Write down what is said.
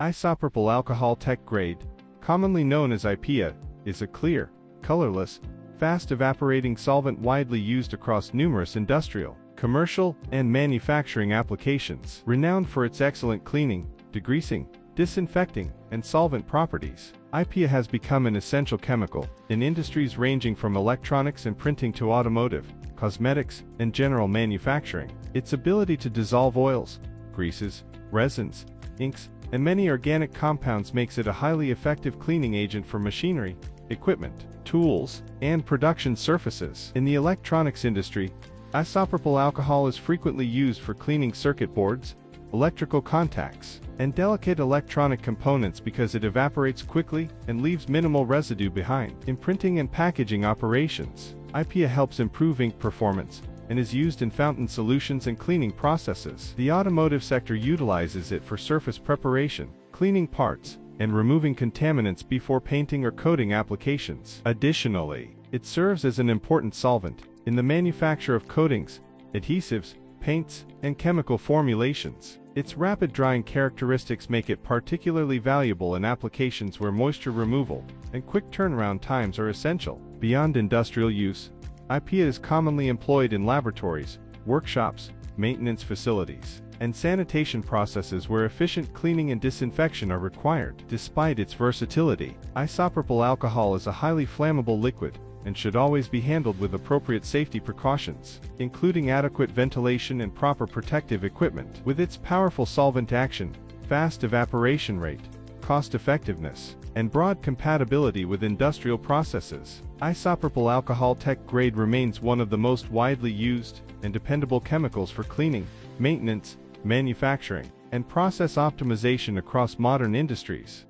Isopropyl alcohol tech grade, commonly known as IPA, is a clear, colorless, fast evaporating solvent widely used across numerous industrial, commercial, and manufacturing applications. Renowned for its excellent cleaning, degreasing, disinfecting, and solvent properties, IPA has become an essential chemical in industries ranging from electronics and printing to automotive, cosmetics, and general manufacturing. Its ability to dissolve oils, greases, resins, inks, and many organic compounds makes it a highly effective cleaning agent for machinery, equipment, tools, and production surfaces. In the electronics industry, isopropyl alcohol is frequently used for cleaning circuit boards, electrical contacts, and delicate electronic components because it evaporates quickly and leaves minimal residue behind. In printing and packaging operations, IPA helps improve ink performance and is used in fountain solutions and cleaning processes. The automotive sector utilizes it for surface preparation, cleaning parts, and removing contaminants before painting or coating applications. Additionally, it serves as an important solvent in the manufacture of coatings, adhesives, paints, and chemical formulations. Its rapid drying characteristics make it particularly valuable in applications where moisture removal and quick turnaround times are essential. Beyond industrial use, IPA is commonly employed in laboratories, workshops, maintenance facilities, and sanitation processes where efficient cleaning and disinfection are required. Despite its versatility, isopropyl alcohol is a highly flammable liquid and should always be handled with appropriate safety precautions, including adequate ventilation and proper protective equipment. With its powerful solvent action, fast evaporation rate, cost-effectiveness, and broad compatibility with industrial processes, isopropyl alcohol tech grade remains one of the most widely used and dependable chemicals for cleaning, maintenance, manufacturing, and process optimization across modern industries.